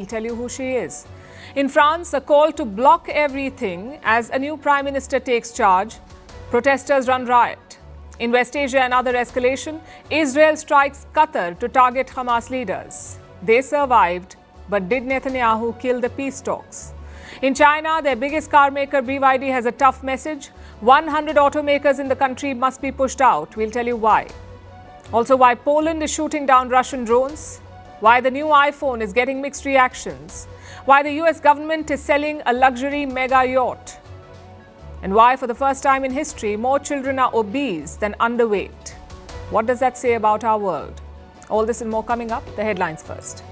I'll tell you who she is. In France, a call to block everything as a new prime minister takes charge. Protesters run riot. In West Asia, another escalation. Israel strikes Qatar to target Hamas leaders. They survived, but did Netanyahu kill the peace talks? In China, their biggest car maker BYD has a tough message. 100 automakers in the country must be pushed out. We'll tell you why. Also, why Poland is shooting down Russian drones. Why the new iPhone is getting mixed reactions. Why the US government is selling a luxury mega yacht. And why, for the first time in history, more children are obese than underweight. What does that say about our world? All this and more coming up. The headlines first.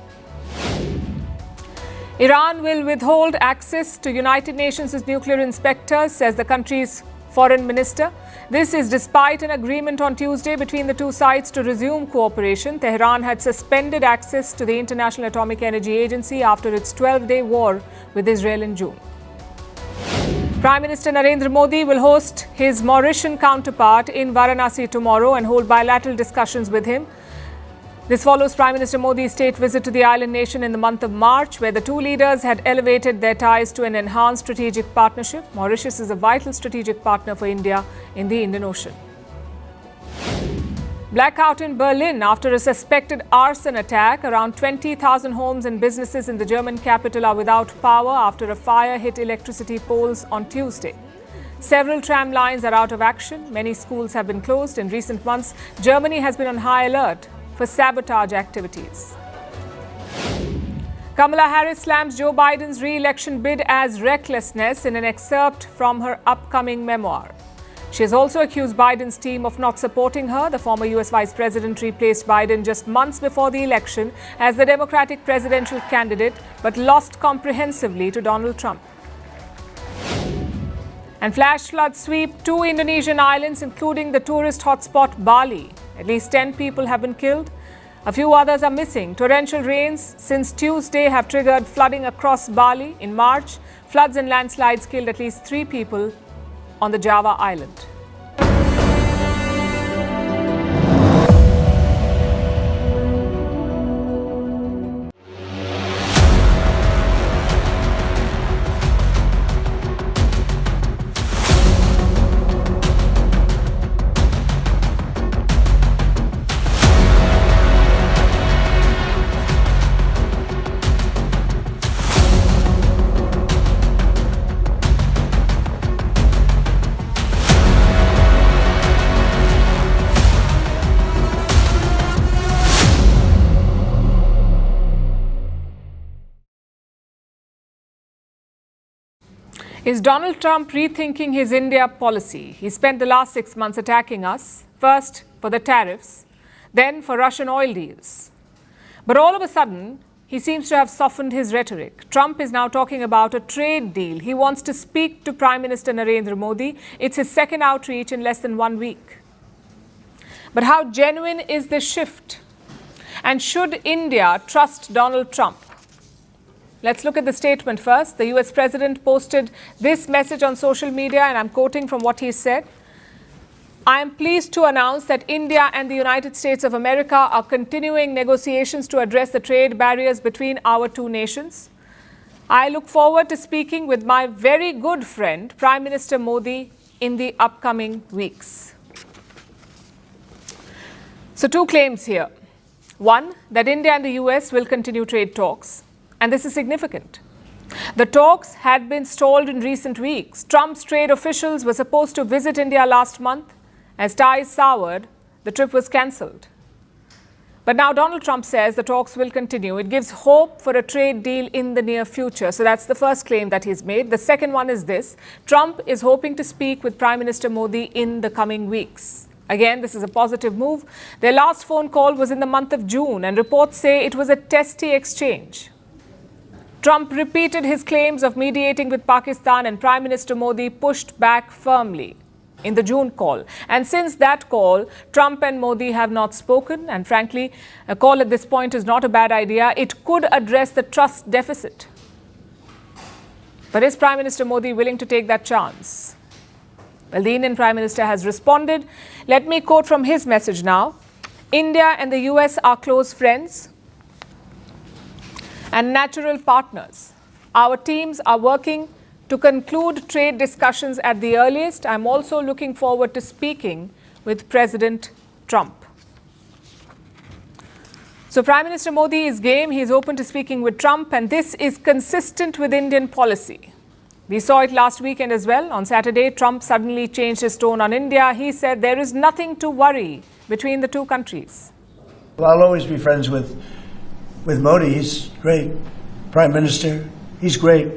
Iran will withhold access to United Nations' nuclear inspectors, says the country's foreign minister. This is despite an agreement on Tuesday between the two sides to resume cooperation. Tehran had suspended access to the International Atomic Energy Agency after its 12-day war with Israel in June. Prime Minister Narendra Modi will host his Mauritian counterpart in Varanasi tomorrow and hold bilateral discussions with him. This follows Prime Minister Modi's state visit to the island nation in the month of March, where the two leaders had elevated their ties to an enhanced strategic partnership. Mauritius is a vital strategic partner for India in the Indian Ocean. Blackout in Berlin after a suspected arson attack. Around 20,000 homes and businesses in the German capital are without power after a fire hit electricity poles on Tuesday. Several tram lines are out of action. Many schools have been closed. In recent months, Germany has been on high alert for sabotage activities. Kamala Harris slams Joe Biden's re-election bid as recklessness in an excerpt from her upcoming memoir. She has also accused Biden's team of not supporting her. The former US Vice President replaced Biden just months before the election as the Democratic presidential candidate, but lost comprehensively to Donald Trump. And flash floods sweep two Indonesian islands, including the tourist hotspot Bali. At least 10 people have been killed. A few others are missing. Torrential rains since Tuesday have triggered flooding across Bali. In March, floods and landslides killed at least 3 people on the Java island. Is Donald Trump rethinking his India policy? He spent the last 6 months attacking us, first for the tariffs, then for Russian oil deals. But all of a sudden, he seems to have softened his rhetoric. Trump is now talking about a trade deal. He wants to speak to Prime Minister Narendra Modi. It's his second outreach in less than 1 week. But how genuine is this shift? And should India trust Donald Trump? Let's look at the statement first. The US president posted this message on social media, and I'm quoting from what he said. I am pleased to announce that India and the United States of America are continuing negotiations to address the trade barriers between our two nations. I look forward to speaking with my very good friend, Prime Minister Modi, in the upcoming weeks. So 2 claims here. One, that India and the US will continue trade talks. And this is significant. The talks had been stalled in recent weeks. Trump's trade officials were supposed to visit India last month. As ties soured, the trip was cancelled. But now Donald Trump says the talks will continue. It gives hope for a trade deal in the near future. So that's the first claim that he's made. The second one is this. Trump is hoping to speak with Prime Minister Modi in the coming weeks. Again, this is a positive move. Their last phone call was in the month of June, and reports say it was a testy exchange. Trump repeated his claims of mediating with Pakistan, and Prime Minister Modi pushed back firmly in the June call. And since that call, Trump and Modi have not spoken. And frankly, a call at this point is not a bad idea. It could address the trust deficit. But is Prime Minister Modi willing to take that chance? Well, the Indian Prime Minister has responded. Let me quote from his message now. India and the US are close friends. and natural partners. Our teams are working to conclude trade discussions at the earliest. I'm also looking forward to speaking with President Trump. So Prime Minister Modi is game. He is open to speaking with Trump, and this is consistent with Indian policy. We saw it last weekend as well. On Saturday, Trump suddenly changed his tone on India. He said there is nothing to worry between the two countries. Well, I'll always be friends with Modi. He's great. Prime Minister, he's great.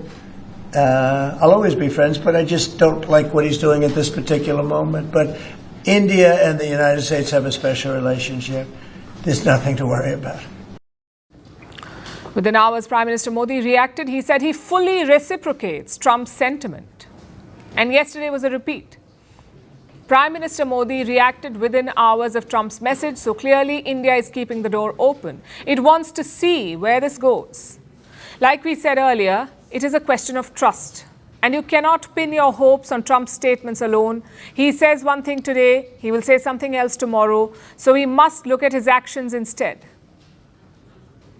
I'll always be friends, but I just don't like what he's doing at this particular moment. But India and the United States have a special relationship. There's nothing to worry about. Within hours, Prime Minister Modi reacted. He said he fully reciprocates Trump's sentiment. And yesterday was a repeat. Prime Minister Modi reacted within hours of Trump's message. So clearly, India is keeping the door open. It wants to see where this goes. Like we said earlier, it is a question of trust. And you cannot pin your hopes on Trump's statements alone. He says one thing today, he will say something else tomorrow. So we must look at his actions instead.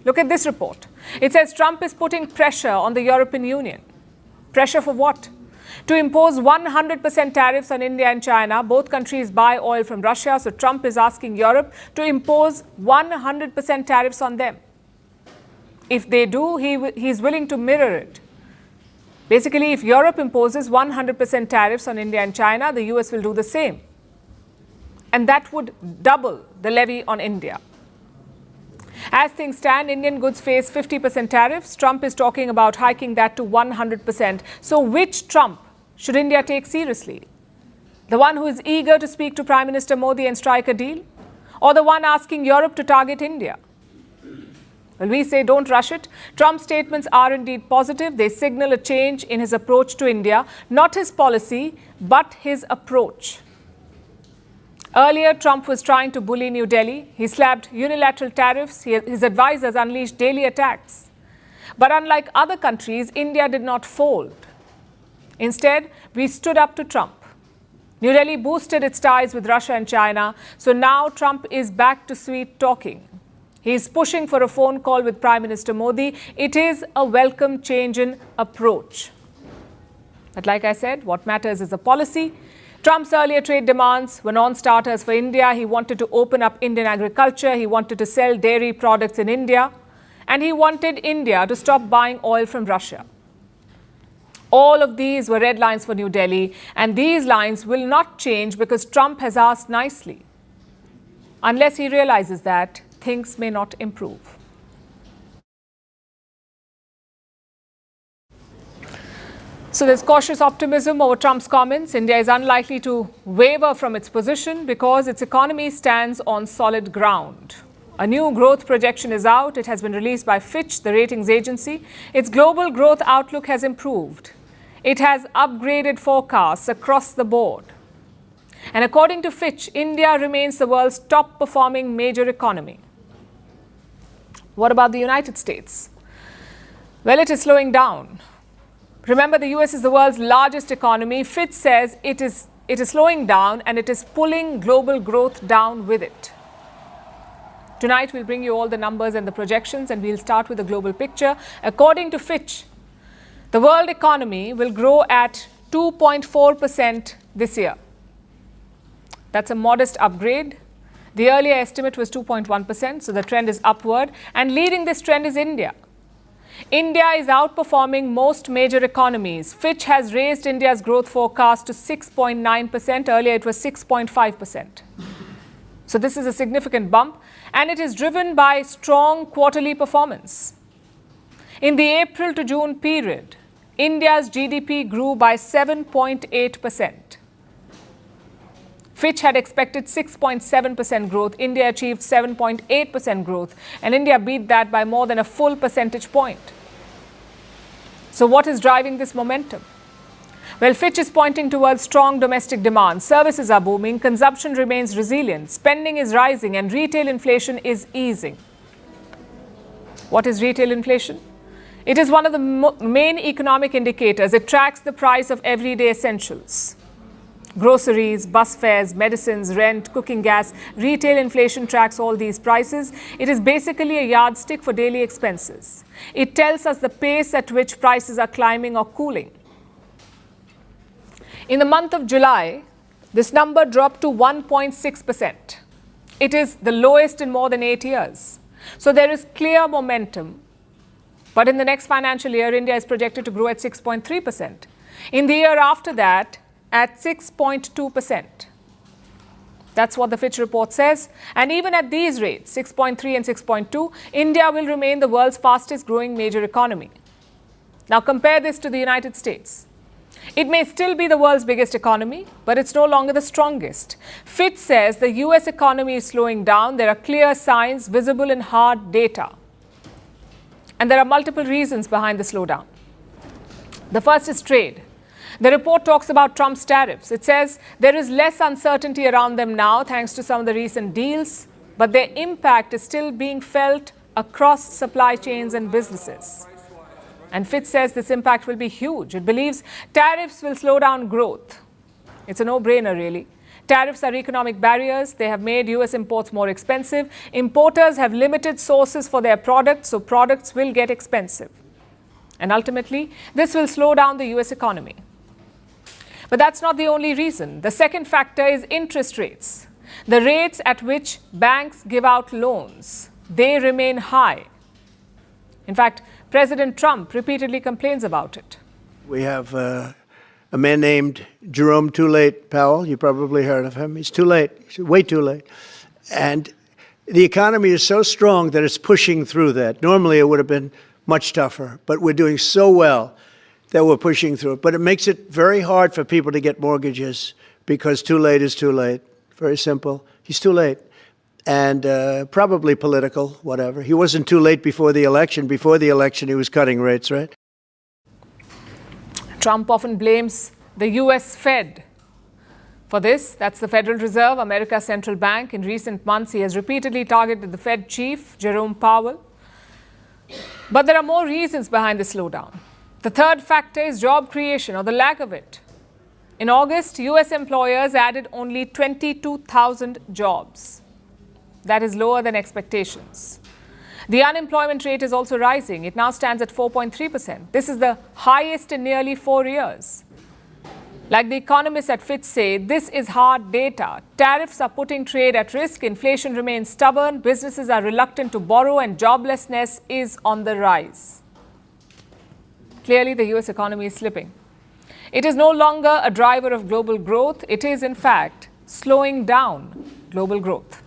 Look at this report. It says Trump is putting pressure on the European Union. Pressure for what? To impose 100% tariffs on India and China. Both countries buy oil from Russia. So Trump is asking Europe to impose 100% tariffs on them. If they do, he is willing to mirror it. Basically, if Europe imposes 100% tariffs on India and China, the US will do the same. And that would double the levy on India. As things stand, Indian goods face 50% tariffs. Trump is talking about hiking that to 100%. So which Trump should India take seriously? The one who is eager to speak to Prime Minister Modi and strike a deal? Or the one asking Europe to target India? Well, we say don't rush it. Trump's statements are indeed positive. They signal a change in his approach to India, not his policy, but his approach. Earlier, Trump was trying to bully New Delhi. He slapped unilateral tariffs. His advisors unleashed daily attacks. But unlike other countries, India did not fold. Instead, we stood up to Trump. New Delhi boosted its ties with Russia and China. So now Trump is back to sweet talking. He is pushing for a phone call with Prime Minister Modi. It is a welcome change in approach. But like I said, what matters is the policy. Trump's earlier trade demands were non-starters for India. He wanted to open up Indian agriculture. He wanted to sell dairy products in India. And he wanted India to stop buying oil from Russia. All of these were red lines for New Delhi. And these lines will not change because Trump has asked nicely. Unless he realizes that things may not improve. So there's cautious optimism over Trump's comments. India is unlikely to waver from its position because its economy stands on solid ground. A new growth projection is out. It has been released by Fitch, the ratings agency. Its global growth outlook has improved. It has upgraded forecasts across the board. And according to Fitch, India remains the world's top performing major economy. What about the United States? Well, it is slowing down. Remember, the US is the world's largest economy. Fitch says it is slowing down and it is pulling global growth down with it. Tonight, we'll bring you all the numbers and the projections, and we'll start with the global picture. According to Fitch, the world economy will grow at 2.4% this year. That's a modest upgrade. The earlier estimate was 2.1%, so the trend is upward. And leading this trend is India. India is outperforming most major economies. Fitch has raised India's growth forecast to 6.9%. Earlier, it was 6.5%. So this is a significant bump, and it is driven by strong quarterly performance. In the April to June period, India's GDP grew by 7.8%. Fitch had expected 6.7% growth. India achieved 7.8% growth, and India beat that by more than a full percentage point. So what is driving this momentum? Well, Fitch is pointing towards strong domestic demand. Services are booming, consumption remains resilient, spending is rising, and retail inflation is easing. What is retail inflation? It is one of the main economic indicators. It tracks the price of everyday essentials. Groceries, bus fares, medicines, rent, cooking gas, retail inflation tracks all these prices. It is basically a yardstick for daily expenses. It tells us the pace at which prices are climbing or cooling. In the month of July, this number dropped to 1.6%. It is the lowest in more than 8 years. So there is clear momentum. But in the next financial year, India is projected to grow at 6.3%. In the year after that, at 6.2%. That's what the Fitch report says. And even at these rates, 6.3 and 6.2, India will remain the world's fastest growing major economy. Now compare this to the United States. It may still be the world's biggest economy, but it's no longer the strongest. Fitch says the US economy is slowing down. There are clear signs visible in hard data. And there are multiple reasons behind the slowdown. The first is trade. The report talks about Trump's tariffs. It says there is less uncertainty around them now thanks to some of the recent deals, but their impact is still being felt across supply chains and businesses. And Fitch says this impact will be huge. It believes tariffs will slow down growth. It's a no-brainer, really. Tariffs are economic barriers. They have made US imports more expensive. Importers have limited sources for their products, so products will get expensive. And ultimately, this will slow down the US economy. But that's not the only reason. The second factor is interest rates. The rates at which banks give out loans, they remain high. In fact, President Trump repeatedly complains about it. We have a man named Jerome Too Late Powell. You probably heard of him. He's too late. He's way too late. And the economy is so strong that it's pushing through that. Normally it would have been much tougher, but we're doing so well that we're pushing through it. But it makes it very hard for people to get mortgages because too late is too late. Very simple. He's too late. And probably political, whatever. He wasn't too late before the election. Before the election, he was cutting rates, right? Trump often blames the US Fed for this. That's the Federal Reserve, America's central bank. In recent months, he has repeatedly targeted the Fed chief, Jerome Powell. But there are more reasons behind the slowdown. The third factor is job creation, or the lack of it. In August, US employers added only 22,000 jobs. That is lower than expectations. The unemployment rate is also rising. It now stands at 4.3%. This is the highest in nearly 4 years. Like the economists at Fitch say, this is hard data. Tariffs are putting trade at risk. Inflation remains stubborn. Businesses are reluctant to borrow, and joblessness is on the rise. Clearly, the US economy is slipping. It is no longer a driver of global growth. It is, in fact, slowing down global growth.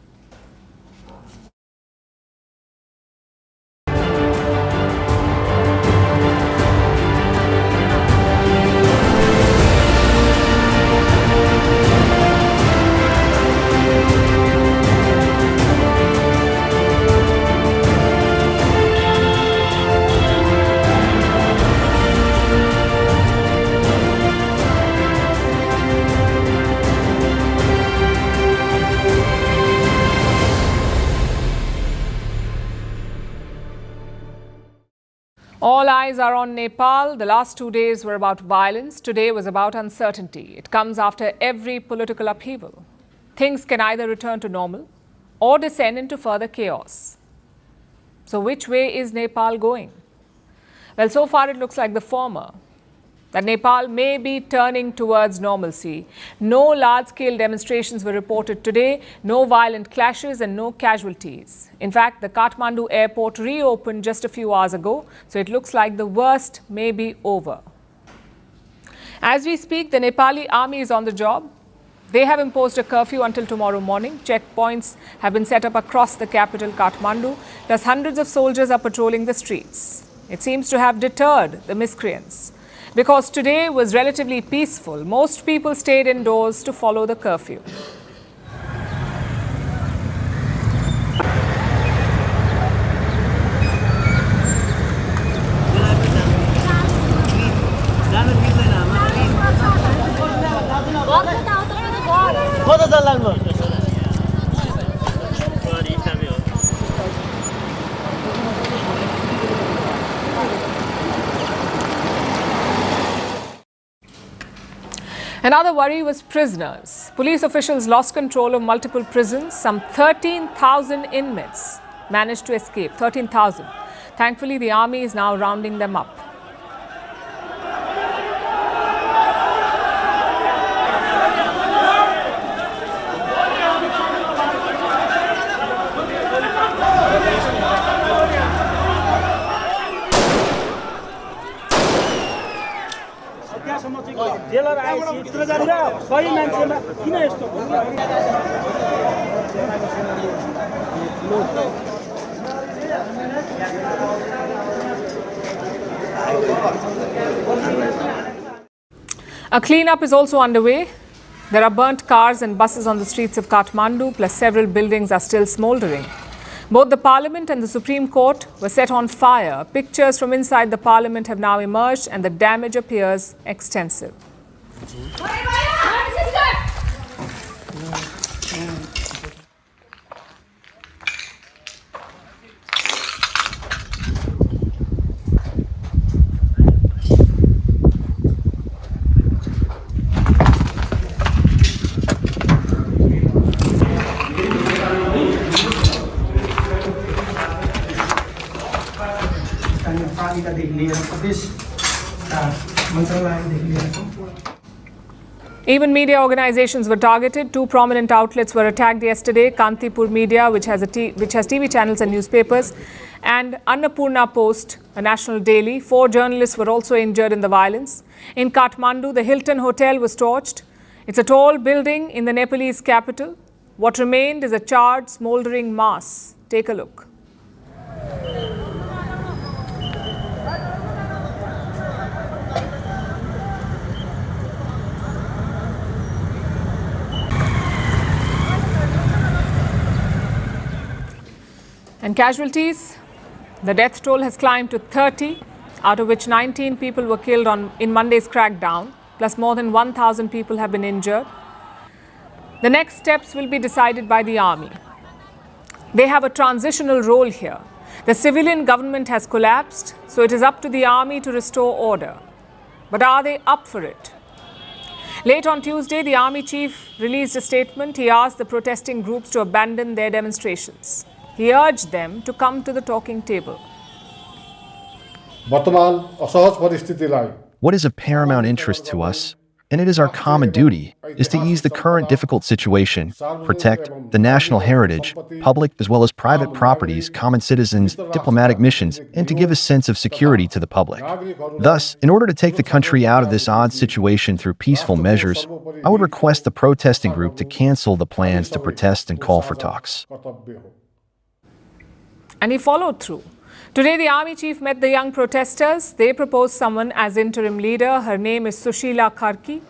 All eyes are on Nepal. The last 2 days were about violence. Today was about uncertainty. It comes after every political upheaval. Things can either return to normal or descend into further chaos. So which way is Nepal going? Well, so far it looks like the former, that Nepal may be turning towards normalcy. No large-scale demonstrations were reported today, no violent clashes and no casualties. In fact, the Kathmandu airport reopened just a few hours ago, so it looks like the worst may be over. As we speak, the Nepali army is on the job. They have imposed a curfew until tomorrow morning. Checkpoints have been set up across the capital, Kathmandu. Plus, hundreds of soldiers are patrolling the streets. It seems to have deterred the miscreants. Because today was relatively peaceful, most people stayed indoors to follow the curfew. Another worry was prisoners. Police officials lost control of multiple prisons. Some 13,000 inmates managed to escape. 13,000. Thankfully, the army is now rounding them up. A cleanup is also underway. There are burnt cars and buses on the streets of Kathmandu, plus several buildings are still smouldering. Both the Parliament and the Supreme Court were set on fire. Pictures from inside the Parliament have now emerged and the damage appears extensive. Even media organizations were targeted. Two prominent outlets were attacked yesterday. Kantipur Media, which has TV channels and newspapers, and Annapurna Post, a national daily. 4 journalists were also injured in the violence. In Kathmandu, the Hilton Hotel was torched. It's a tall building in the Nepalese capital. What remained is a charred, smoldering mass. Take a look. And casualties, the death toll has climbed to 30, out of which 19 people were killed in Monday's crackdown, plus more than 1,000 people have been injured. The next steps will be decided by the army. They have a transitional role here. The civilian government has collapsed, so it is up to the army to restore order. But are they up for it? Late on Tuesday, the army chief released a statement. He asked the protesting groups to abandon their demonstrations. He urged them to come to the talking table. What is of paramount interest to us, and it is our common duty, is to ease the current difficult situation, protect the national heritage, public as well as private properties, common citizens, diplomatic missions, and to give a sense of security to the public. Thus, in order to take the country out of this odd situation through peaceful measures, I would request the protesting group to cancel the plans to protest and call for talks. And he followed through. Today, the army chief met the young protesters. They proposed someone as interim leader. Her name is Sushila Karki,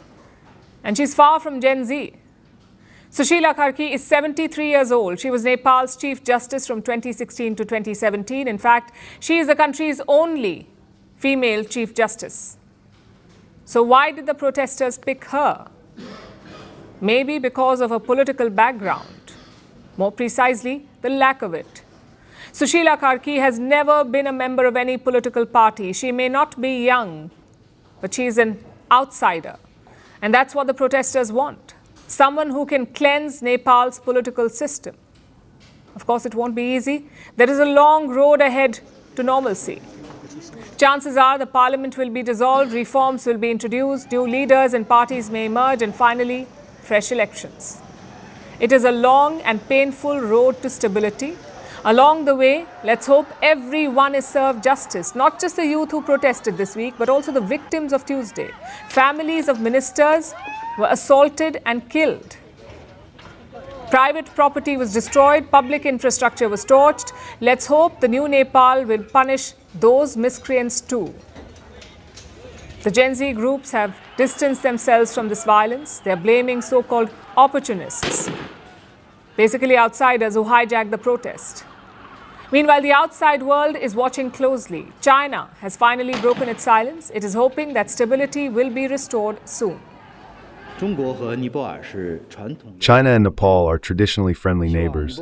and she's far from Gen Z. Sushila Karki is 73 years old. She was Nepal's Chief Justice from 2016 to 2017. In fact, she is the country's only female Chief Justice. So why did the protesters pick her? Maybe because of her political background. More precisely, the lack of it. Sushila Karki has never been a member of any political party. She may not be young, but she is an outsider. And that's what the protesters want. Someone who can cleanse Nepal's political system. Of course, it won't be easy. There is a long road ahead to normalcy. Chances are the parliament will be dissolved, reforms will be introduced, new leaders and parties may emerge, and finally, fresh elections. It is a long and painful road to stability. Along the way, let's hope everyone is served justice, not just the youth who protested this week, but also the victims of Tuesday. Families of ministers were assaulted and killed. Private property was destroyed, public infrastructure was torched. Let's hope the new Nepal will punish those miscreants too. The Gen Z groups have distanced themselves from this violence. They are blaming so-called opportunists, basically outsiders who hijacked the protest. Meanwhile, the outside world is watching closely. China has finally broken its silence. It is hoping that stability will be restored soon. China and Nepal are traditionally friendly neighbors,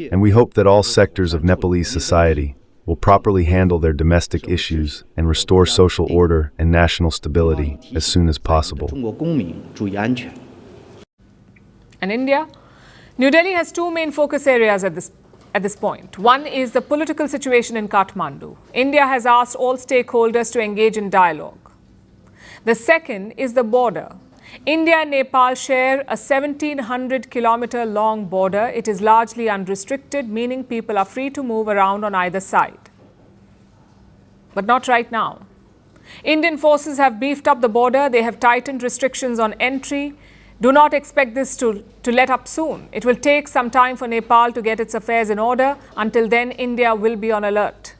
and we hope that all sectors of Nepalese society will properly handle their domestic issues and restore social order and national stability as soon as possible. 中国公民注意安全。 And India? New Delhi has two main focus areas at this point. One is the political situation in Kathmandu. India has asked all stakeholders to engage in dialogue. The second is the border. India and Nepal share a 1,700-kilometer long border. It is largely unrestricted, meaning people are free to move around on either side. But not right now. Indian forces have beefed up the border. They have tightened restrictions on entry. Do not expect this to let up soon. It will take some time for Nepal to get its affairs in order. Until then, India will be on alert.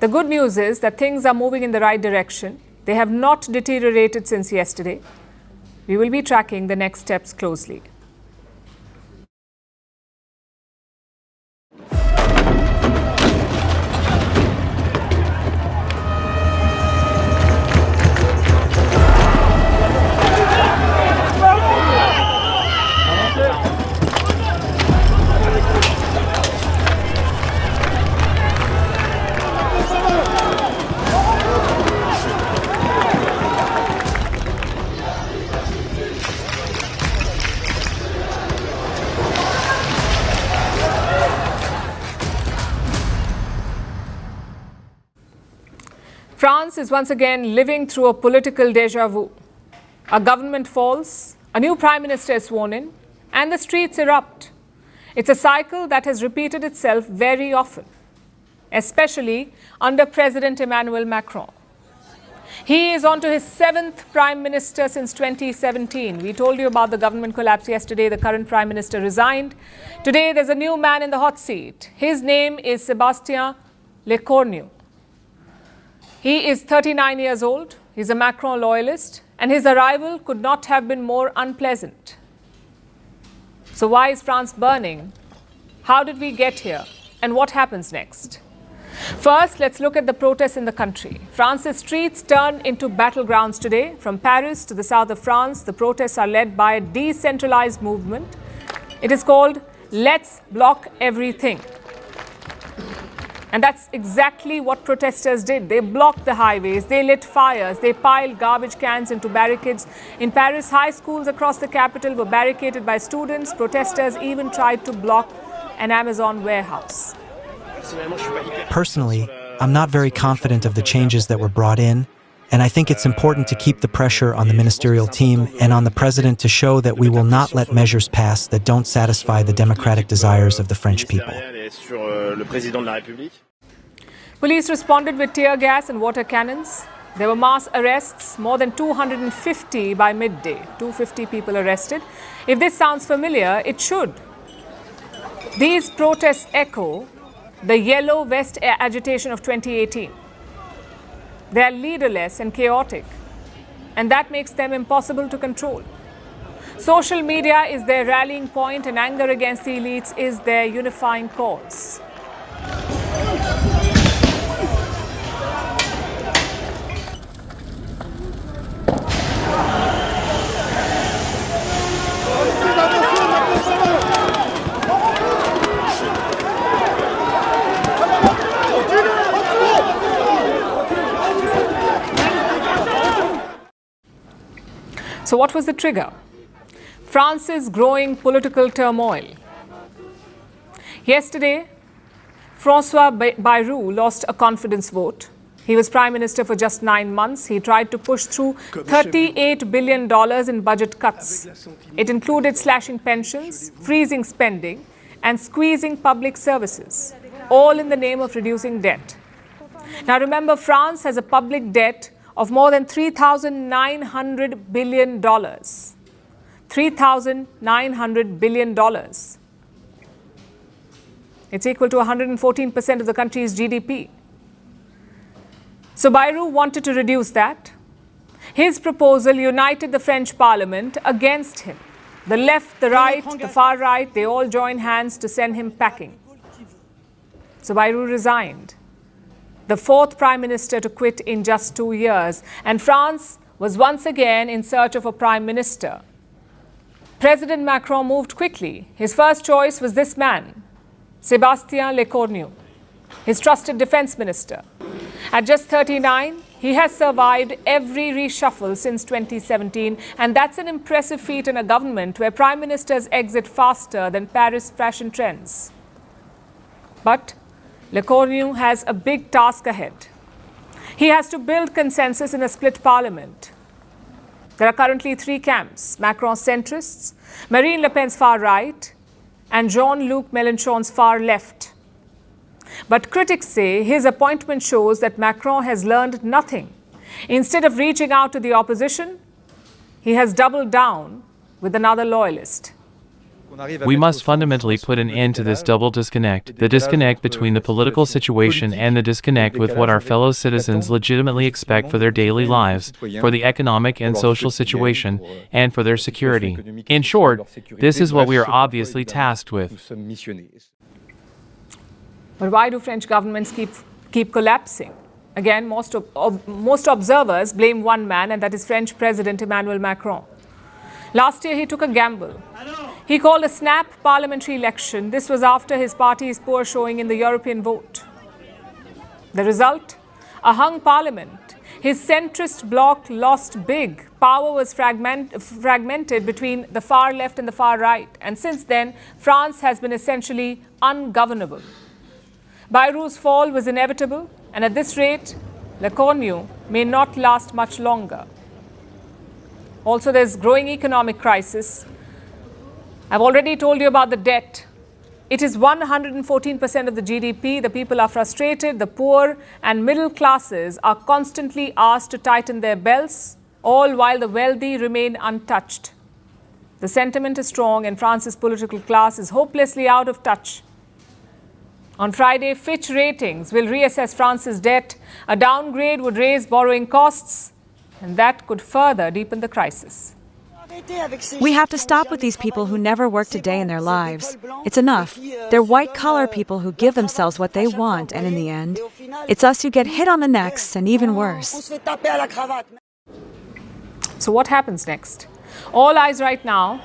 The good news is that things are moving in the right direction. They have not deteriorated since yesterday. We will be tracking the next steps closely. France is once again living through a political deja vu. A government falls, a new prime minister is sworn in, and the streets erupt. It's a cycle that has repeated itself very often, especially under President Emmanuel Macron. He is on to his 7th prime minister since 2017. We told you about the government collapse yesterday. The current prime minister resigned. Today, there's a new man in the hot seat. His name is Sébastien Lecornu. He is 39 years old. He's a Macron loyalist, and his arrival could not have been more unpleasant. So why is France burning? How did we get here? And what happens next? First, let's look at the protests in the country. France's streets turned into battlegrounds today. From Paris to the south of France, the protests are led by a decentralized movement. It is called Let's Block Everything. And that's exactly what protesters did. They blocked the highways, they lit fires, they piled garbage cans into barricades. In Paris, high schools across the capital were barricaded by students. Protesters even tried to block an Amazon warehouse. Personally, I'm not very confident of the changes that were brought in, and I think it's important to keep the pressure on the ministerial team and on the president to show that we will not let measures pass that don't satisfy the democratic desires of the French people. Police responded with tear gas and water cannons. There were mass arrests, more than 250 by midday. 250 people arrested. If this sounds familiar, it should. These protests echo the yellow vest agitation of 2018. They are leaderless and chaotic, and that makes them impossible to control. Social media is their rallying point, and anger against the elites is their unifying cause. So what was the trigger? France's growing political turmoil. Yesterday, François Bayrou lost a confidence vote. He was prime minister for just 9 months. He tried to push through $38 billion in budget cuts. It included slashing pensions, freezing spending, and squeezing public services, all in the name of reducing debt. Now remember, France has a public debt of more than $3,900 billion. $3,900 billion. It's equal to 114% of the country's GDP. So Bayrou wanted to reduce that. His proposal united the French parliament against him. The left, the right, the far right, they all joined hands to send him packing. So Bayrou resigned, the fourth prime minister to quit in just 2 years, and France was once again in search of a prime minister. President Macron moved quickly. His first choice was this man, Sébastien Lecornu. his trusted defense minister. At just 39, he has survived every reshuffle since 2017, and that's an impressive feat in a government where prime ministers exit faster than Paris fashion trends. But Lecornu has a big task ahead. He has to build consensus in a split parliament. There are currently three camps: Macron's centrists, Marine Le Pen's far right, and Jean-Luc Mélenchon's far left. But critics say his appointment shows that Macron has learned nothing. Instead of reaching out to the opposition, he has doubled down with another loyalist. We must fundamentally put an end to this double disconnect, the disconnect between the political situation and the disconnect with what our fellow citizens legitimately expect for their daily lives, for the economic and social situation, and for their security. In short, this is what we are obviously tasked with. But why do French governments keep collapsing? Again, most observers blame one man, and that is French President Emmanuel Macron. Last year, he took a gamble. He called a snap parliamentary election. This was after his party's poor showing in the European vote. The result? A hung parliament. His centrist bloc lost big. Power was fragmented between the far left and the far right. And since then, France has been essentially ungovernable. Bayrou's fall was inevitable, and at this rate, Lecornu may not last much longer. Also, there's growing economic crisis. I've already told you about the debt. It is 114% of the GDP. The people are frustrated. The poor and middle classes are constantly asked to tighten their belts, all while the wealthy remain untouched. The sentiment is strong, and France's political class is hopelessly out of touch. On Friday, Fitch Ratings will reassess France's debt. A downgrade would raise borrowing costs, and that could further deepen the crisis. We have to stop with these people who never worked a day in their lives. It's enough. They're white-collar people who give themselves what they want, and in the end, it's us who get hit on the necks, and even worse. So what happens next? All eyes right now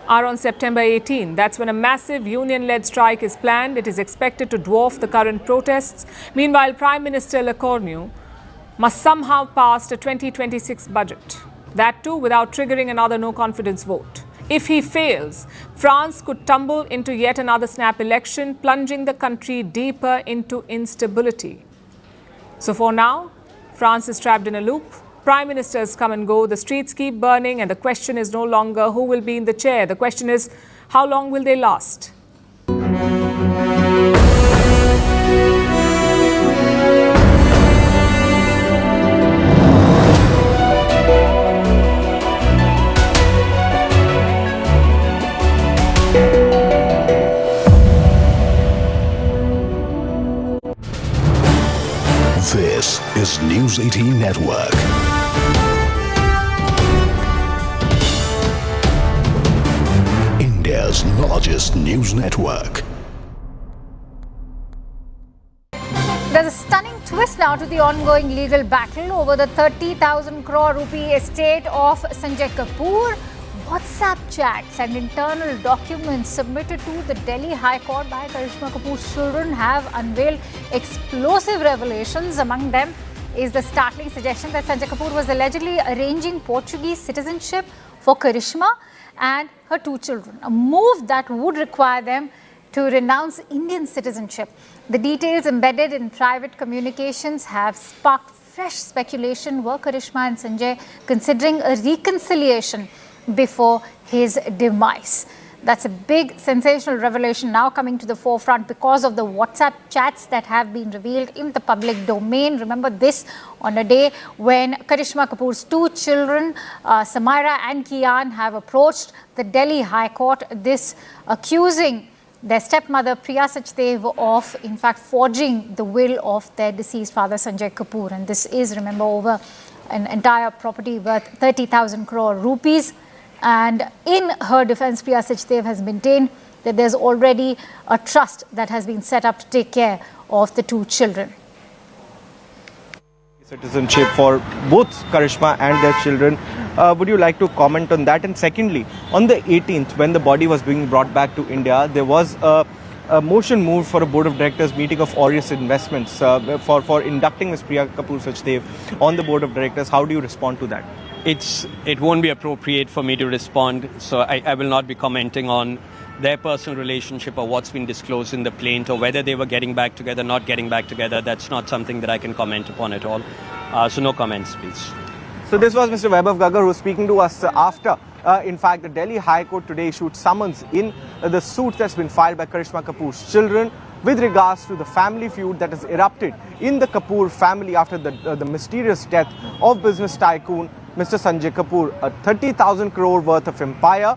are on September 18. That's when a massive union-led strike is planned. It is expected to dwarf the current protests. Meanwhile, Prime Minister Lecornu must somehow pass a 2026 budget. That too without triggering another no-confidence vote. If he fails, France could tumble into yet another snap election, plunging the country deeper into instability. So for now, France is trapped in a loop. Prime ministers come and go, the streets keep burning, and the question is no longer who will be in the chair. The question is, how long will they last? This is News 18 Network. India's largest news network. There's a stunning twist now to the ongoing legal battle over the 30,000 crore rupee estate of Sanjay Kapoor. WhatsApp chats and internal documents submitted to the Delhi High Court by Karishma Kapoor's children have unveiled explosive revelations. Among them is the startling suggestion that Sanjay Kapoor was allegedly arranging Portuguese citizenship for Karishma and her two children, a move that would require them to renounce Indian citizenship. The details embedded in private communications have sparked fresh speculation. Were Karishma and Sanjay considering a reconciliation before his demise? That's a big sensational revelation now coming to the forefront because of the WhatsApp chats that have been revealed in the public domain. Remember this on a day when Karishma Kapoor's two children, Samaira and Kian, have approached the Delhi High Court, this accusing their stepmother Priya Sachdev of in fact forging the will of their deceased father Sanjay Kapoor. And this is, remember, over an entire property worth 30,000 crore rupees. And in her defense, Priya Sachdev has maintained that there's already a trust that has been set up to take care of the two children. Citizenship for both Karishma and their children. Would you like to comment on that? And secondly, on the 18th, when the body was being brought back to India, there was a a motion moved for a board of directors meeting of Aureus Investments for inducting Ms. Priya Kapoor Sachdev on the board of directors. How do you respond to that? It won't be appropriate for me to respond, so I will not be commenting on their personal relationship or what's been disclosed in the plaint or whether they were getting back together, not getting back together. That's not something that I can comment upon at all. So no comments, please. So this was Mr. Vaibhav Gagar, who was speaking to us after, in fact, the Delhi High Court today issued summons in the suit that's been filed by Karishma Kapoor's children with regards to the family feud that has erupted in the Kapoor family after the mysterious death of business tycoon Mr. Sanjay Kapoor, a 30,000 crore worth of empire.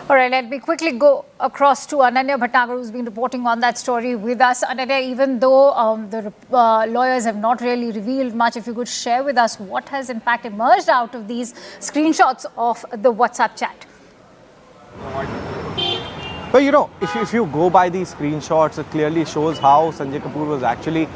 All right, let me quickly go across to Ananya Bhatnagar, who's been reporting on that story with us. Ananya, even though the lawyers have not really revealed much, if you could share with us what has in fact emerged out of these screenshots of the WhatsApp chat. But you know, if you go by these screenshots, it clearly shows how Sanjay Kapoor was actually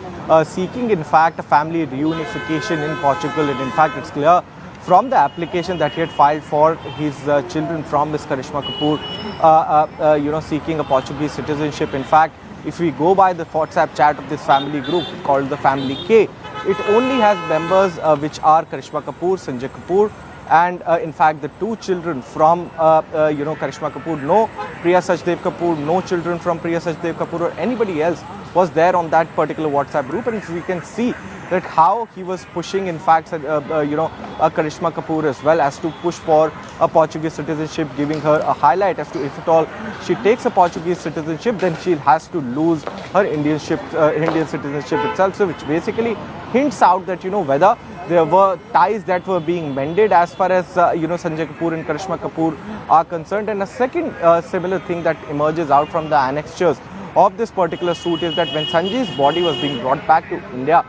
seeking, in fact, a family reunification in Portugal. And in fact, it's clear from the application that he had filed for his children from Ms. Karishma Kapoor, seeking a Portuguese citizenship. In fact, if we go by the WhatsApp chat of this family group called the Family K, it only has members which are Karishma Kapoor, Sanjay Kapoor, and in fact the two children from Karishma Kapoor, no Priya Sachdev Kapoor, no children from Priya Sachdev Kapoor or anybody else was there on that particular WhatsApp group. And if we can see that how he was pushing, in fact, Karishma Kapoor as well as to push for a Portuguese citizenship, giving her a highlight as to if at all she takes a Portuguese citizenship, then she has to lose her Indian citizenship itself. So which basically hints out that, whether there were ties that were being mended as far as, Sanjay Kapoor and Karishma Kapoor are concerned. And a second similar thing that emerges out from the annexures of this particular suit is that when Sanjay's body was being brought back to India,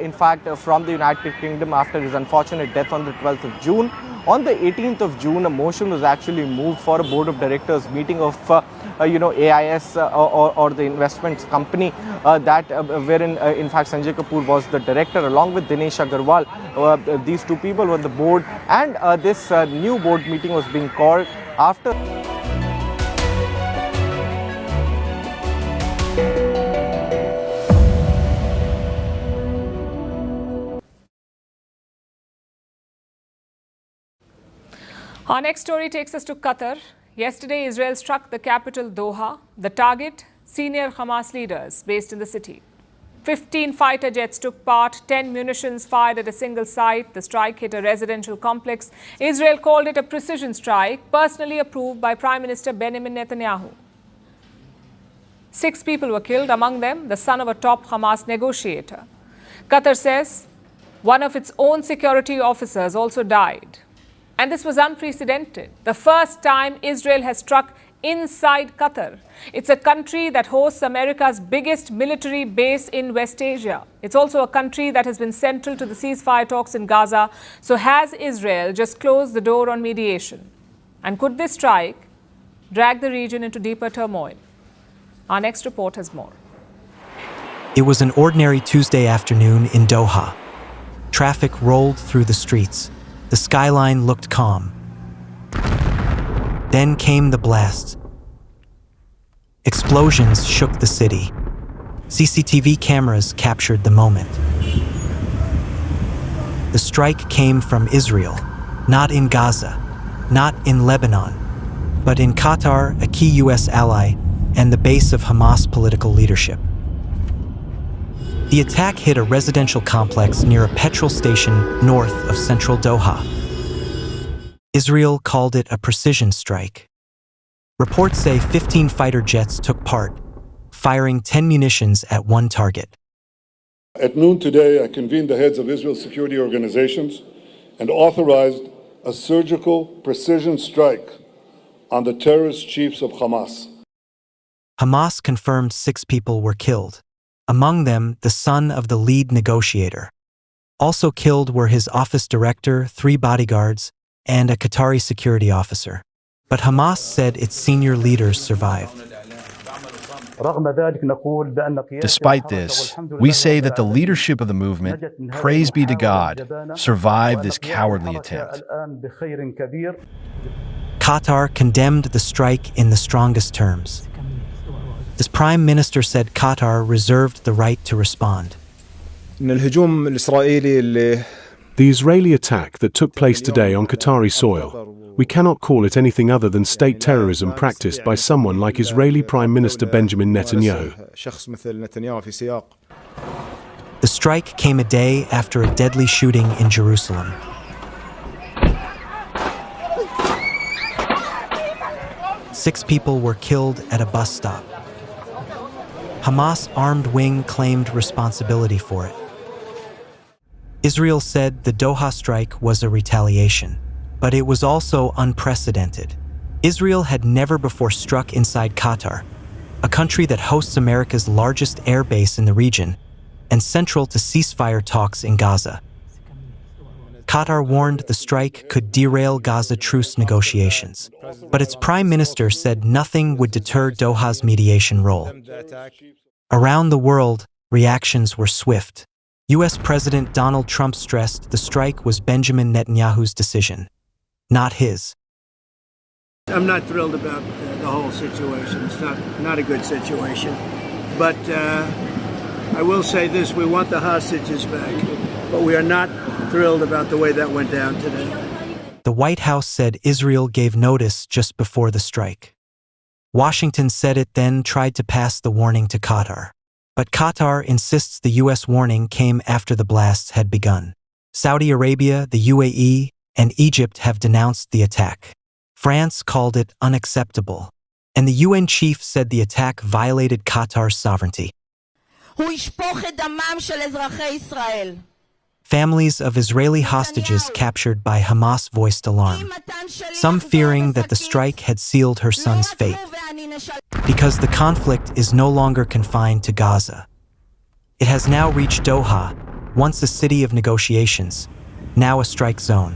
in fact, from the United Kingdom after his unfortunate death on the 12th of June, on the 18th of June, a motion was actually moved for a board of directors meeting of, AIS or the investments company wherein, in fact, Sanjay Kapoor was the director along with Dinesh Agarwal. These two people were the board, and this new board meeting was being called after. Our next story takes us to Qatar. Yesterday, Israel struck the capital Doha. The target, senior Hamas leaders based in the city. 15 fighter jets took part, 10 munitions fired at a single site. The strike hit a residential complex. Israel called it a precision strike, personally approved by Prime Minister Benjamin Netanyahu. 6 people were killed, among them the son of a top Hamas negotiator. Qatar says one of its own security officers also died. And this was unprecedented. The first time Israel has struck inside Qatar. It's a country that hosts America's biggest military base in West Asia. It's also a country that has been central to the ceasefire talks in Gaza. So has Israel just closed the door on mediation? And could this strike drag the region into deeper turmoil? Our next report has more. It was an ordinary Tuesday afternoon in Doha. Traffic rolled through the streets. The skyline looked calm. Then came the blast. Explosions shook the city. CCTV cameras captured the moment. The strike came from Israel, not in Gaza, not in Lebanon, but in Qatar, a key U.S. ally, and the base of Hamas political leadership. The attack hit a residential complex near a petrol station north of central Doha. Israel called it a precision strike. Reports say 15 fighter jets took part, firing 10 munitions at one target. At noon today, I convened the heads of Israel's security organizations and authorized a surgical precision strike on the terrorist chiefs of Hamas. Hamas confirmed 6 people were killed. Among them, the son of the lead negotiator. Also killed were his office director, 3 bodyguards, and a Qatari security officer. But Hamas said its senior leaders survived. Despite this, we say that the leadership of the movement, praise be to God, survived this cowardly attempt. Qatar condemned the strike in the strongest terms. The Prime Minister said Qatar reserved the right to respond. The Israeli attack that took place today on Qatari soil, we cannot call it anything other than state terrorism practiced by someone like Israeli Prime Minister Benjamin Netanyahu. The strike came a day after a deadly shooting in Jerusalem. Six people were killed at a bus stop. Hamas' armed wing claimed responsibility for it. Israel said the Doha strike was a retaliation, but it was also unprecedented. Israel had never before struck inside Qatar, a country that hosts America's largest air base in the region and central to ceasefire talks in Gaza. Qatar warned the strike could derail Gaza truce negotiations, but its prime minister said nothing would deter Doha's mediation role. Around the world, reactions were swift. U.S. President Donald Trump stressed the strike was Benjamin Netanyahu's decision, not his. I'm not thrilled about the whole situation. It's not a good situation. But I will say this, we want the hostages back, but we are not thrilled about the way that went down today. The White House said Israel gave notice just before the strike. Washington said it then tried to pass the warning to Qatar. But Qatar insists the U.S. warning came after the blasts had begun. Saudi Arabia, the UAE, and Egypt have denounced the attack. France called it unacceptable, and the UN chief said the attack violated Qatar's sovereignty. Families of Israeli hostages captured by Hamas voiced alarm, some fearing that the strike had sealed her son's fate, because the conflict is no longer confined to Gaza. It has now reached Doha, once a city of negotiations, now a strike zone.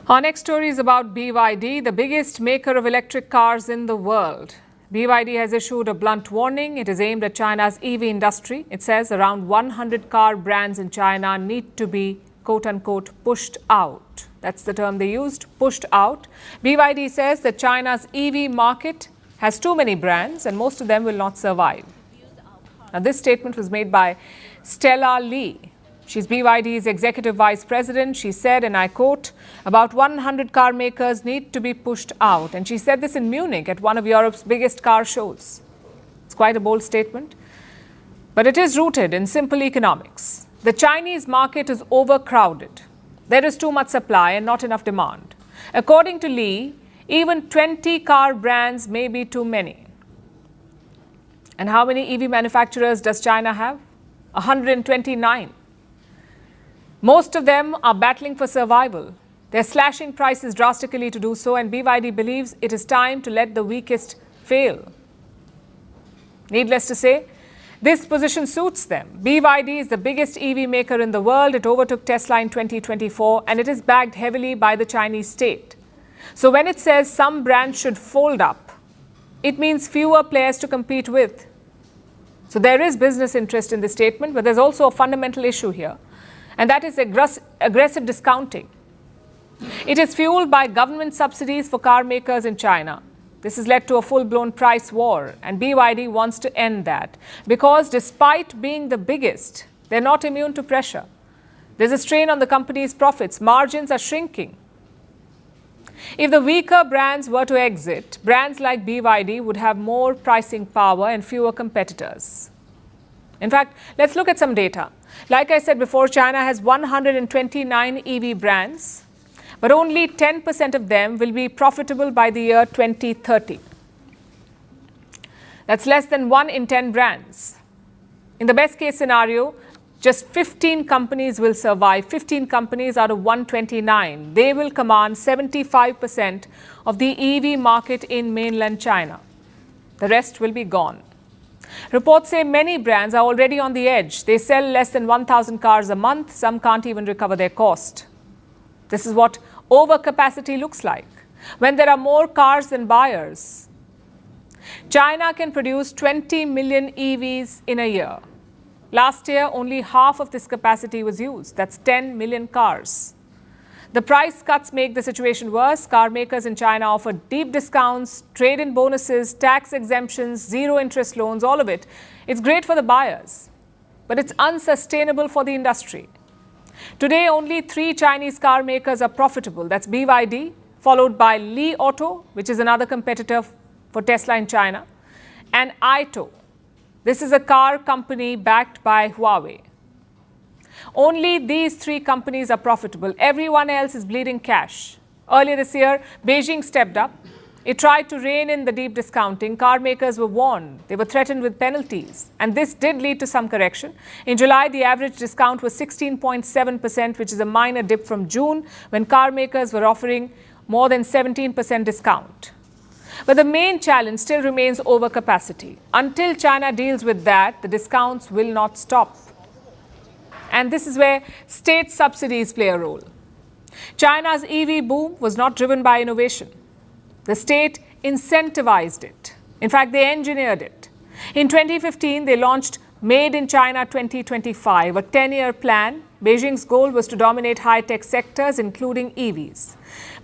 Our next story is about BYD, the biggest maker of electric cars in the world. BYD has issued a blunt warning. It is aimed at China's EV industry. It says around 100 car brands in China need to be, quote-unquote, pushed out. That's the term they used, pushed out. BYD says that China's EV market has too many brands and most of them will not survive. Now, this statement was made by Stella Li. She's BYD's executive vice president. She said, and I quote, about 100 car makers need to be pushed out. And she said this in Munich at one of Europe's biggest car shows. It's quite a bold statement, but it is rooted in simple economics. The Chinese market is overcrowded. There is too much supply and not enough demand. According to Li, even 20 car brands may be too many. And how many EV manufacturers does China have? 129. Most of them are battling for survival. They're slashing prices drastically to do so, and BYD believes it is time to let the weakest fail. Needless to say, this position suits them. BYD is the biggest EV maker in the world. It overtook Tesla in 2024, and it is backed heavily by the Chinese state. So when it says some brands should fold up, it means fewer players to compete with. So there is business interest in this statement, but there's also a fundamental issue here, and that is aggressive discounting. It is fueled by government subsidies for car makers in China. This has led to a full-blown price war, and BYD wants to end that because despite being the biggest, they're not immune to pressure. There's a strain on the company's profits. Margins are shrinking. If the weaker brands were to exit, brands like BYD would have more pricing power and fewer competitors. In fact, let's look at some data. Like I said before, China has 129 EV brands, but only 10% of them will be profitable by the year 2030. That's less than 1 in 10 brands. In the best case scenario, just 15 companies will survive, 15 companies out of 129. They will command 75% of the EV market in mainland China. The rest will be gone. Reports say many brands are already on the edge. They sell less than 1,000 cars a month. Some can't even recover their cost. This is what overcapacity looks like when there are more cars than buyers. China can produce 20 million EVs in a year. Last year, only half of this capacity was used. That's 10 million cars. The price cuts make the situation worse. Car makers in China offer deep discounts, trade-in bonuses, tax exemptions, zero interest loans, all of it. It's great for the buyers, but it's unsustainable for the industry. Today, only 3 Chinese car makers are profitable. That's BYD, followed by Li Auto, which is another competitor for Tesla in China, and Aito. This is a car company backed by Huawei. Only these 3 companies are profitable. Everyone else is bleeding cash. Earlier this year, Beijing stepped up. It tried to rein in the deep discounting. Car makers were warned. They were threatened with penalties. And this did lead to some correction. In July, the average discount was 16.7%, which is a minor dip from June, when car makers were offering more than 17% discount. But the main challenge still remains overcapacity. Until China deals with that, the discounts will not stop. And this is where state subsidies play a role. China's EV boom was not driven by innovation. The state incentivized it. In fact, they engineered it. In 2015, they launched Made in China 2025, a 10-year plan. Beijing's goal was to dominate high-tech sectors, including EVs.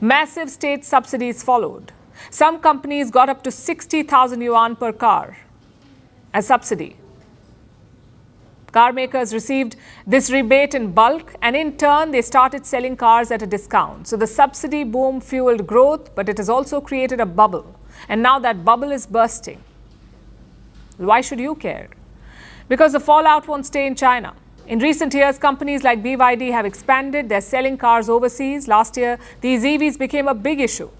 Massive state subsidies followed. Some companies got up to 60,000 yuan per car as subsidy. Car makers received this rebate in bulk, and in turn, they started selling cars at a discount. So the subsidy boom fueled growth, but it has also created a bubble. And now that bubble is bursting. Why should you care? Because the fallout won't stay in China. In recent years, companies like BYD have expanded. They're selling cars overseas. Last year, these EVs became a big issue.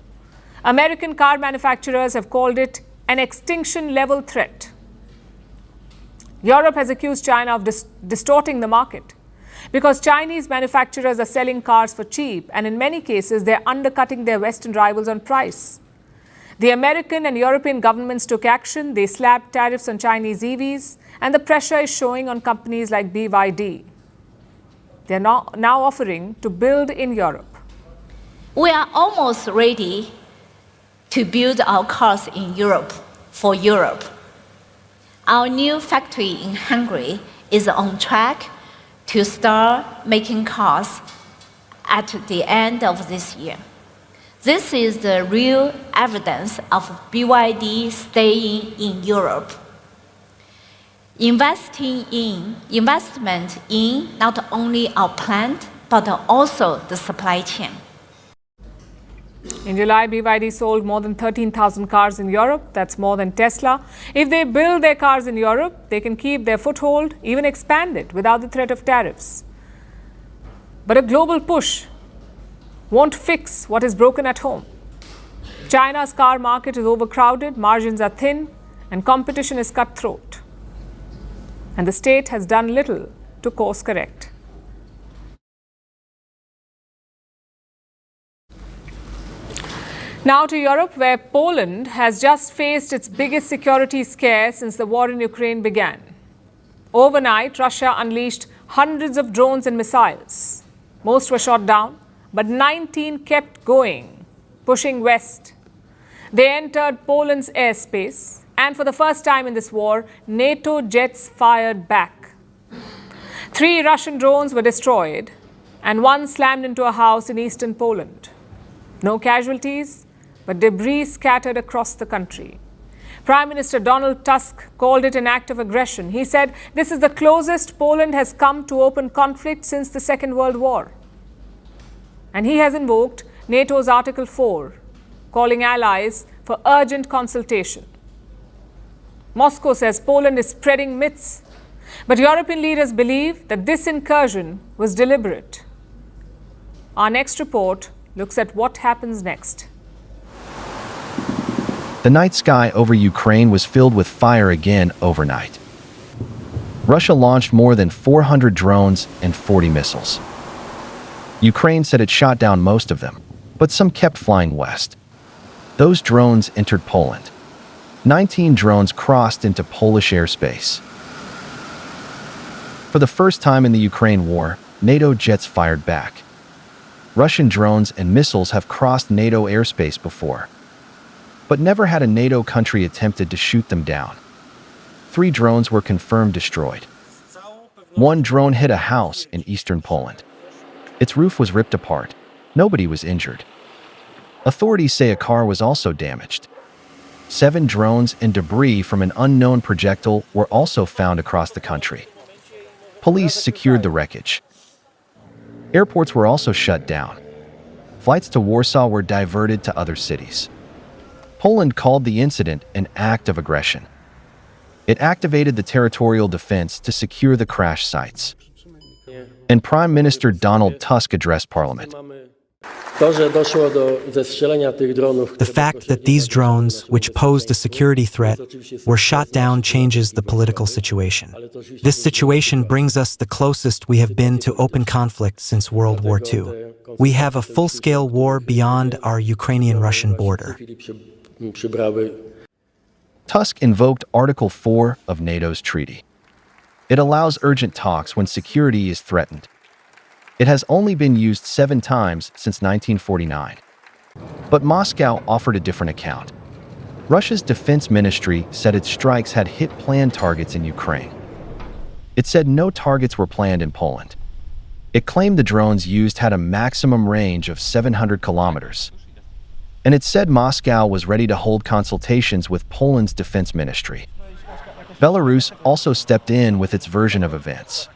American car manufacturers have called it an extinction-level threat. Europe has accused China of distorting the market because Chinese manufacturers are selling cars for cheap, and in many cases, they're undercutting their Western rivals on price. The American and European governments took action. They slapped tariffs on Chinese EVs, and the pressure is showing on companies like BYD. They're now offering to build in Europe. We are almost ready to build our cars in Europe for Europe. Our new factory in Hungary is on track to start making cars at the end of this year. This is the real evidence of BYD staying in Europe. Investment in not only our plant, but also the supply chain. In July, BYD sold more than 13,000 cars in Europe. That's more than Tesla. If they build their cars in Europe, they can keep their foothold, even expand it without the threat of tariffs. But a global push won't fix what is broken at home. China's car market is overcrowded, margins are thin, and competition is cutthroat. And the state has done little to course correct. Now to Europe, where Poland has just faced its biggest security scare since the war in Ukraine began. Overnight, Russia unleashed hundreds of drones and missiles. Most were shot down, but 19 kept going, pushing west. They entered Poland's airspace, and for the first time in this war, NATO jets fired back. 3 Russian drones were destroyed, and 1 slammed into a house in eastern Poland. No casualties, but debris scattered across the country. Prime Minister Donald Tusk called it an act of aggression. He said this is the closest Poland has come to open conflict since the Second World War. And he has invoked NATO's Article 4, calling allies for urgent consultation. Moscow says Poland is spreading myths, but European leaders believe that this incursion was deliberate. Our next report looks at what happens next. The night sky over Ukraine was filled with fire again overnight. Russia launched more than 400 drones and 40 missiles. Ukraine said it shot down most of them, but some kept flying west. Those drones entered Poland. 19 drones crossed into Polish airspace. For the first time in the Ukraine war, NATO jets fired back. Russian drones and missiles have crossed NATO airspace before, but never had a NATO country attempted to shoot them down. 3 drones were confirmed destroyed. One drone hit a house in eastern Poland. Its roof was ripped apart. Nobody was injured. Authorities say a car was also damaged. 7 drones and debris from an unknown projectile were also found across the country. Police secured the wreckage. Airports were also shut down. Flights to Warsaw were diverted to other cities. Poland called the incident an act of aggression. It activated the territorial defense to secure the crash sites. And Prime Minister Donald Tusk addressed Parliament. The fact that these drones, which posed a security threat, were shot down changes the political situation. This situation brings us the closest we have been to open conflict since World War II. We have a full-scale war beyond our Ukrainian-Russian border. Tusk invoked Article 4 of NATO's treaty. It allows urgent talks when security is threatened. It has only been used 7 times since 1949. But Moscow offered a different account. Russia's defense ministry said its strikes had hit planned targets in Ukraine. It said no targets were planned in Poland. It claimed the drones used had a maximum range of 700 kilometers. And it said Moscow was ready to hold consultations with Poland's defense ministry. Belarus also stepped in with its version of events.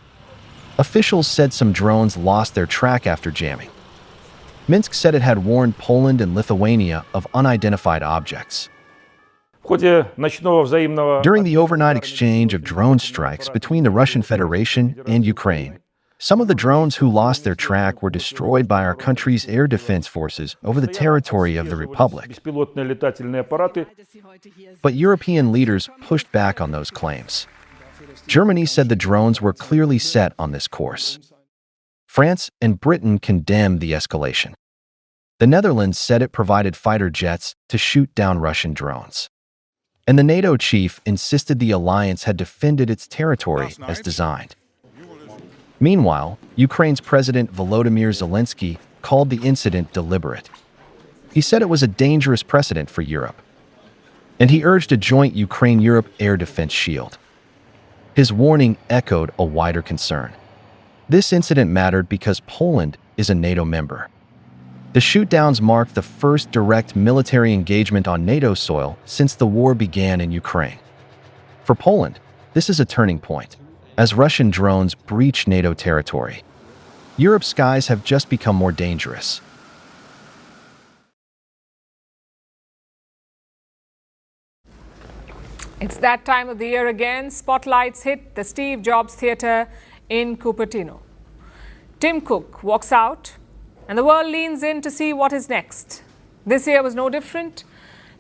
Officials said some drones lost their track after jamming. Minsk said it had warned Poland and Lithuania of unidentified objects. During the overnight exchange of drone strikes between the Russian Federation and Ukraine, some of the drones who lost their track were destroyed by our country's air defense forces over the territory of the Republic. But European leaders pushed back on those claims. Germany said the drones were clearly set on this course. France and Britain condemned the escalation. The Netherlands said it provided fighter jets to shoot down Russian drones. And the NATO chief insisted the alliance had defended its territory as designed. Meanwhile, Ukraine's President Volodymyr Zelensky called the incident deliberate. He said it was a dangerous precedent for Europe. And he urged a joint Ukraine-Europe air defense shield. His warning echoed a wider concern. This incident mattered because Poland is a NATO member. The shootdowns marked the first direct military engagement on NATO soil since the war began in Ukraine. For Poland, this is a turning point, as Russian drones breach NATO territory. Europe's skies have just become more dangerous. It's that time of the year again. Spotlights hit the Steve Jobs Theatre in Cupertino. Tim Cook walks out, and the world leans in to see what is next. This year was no different.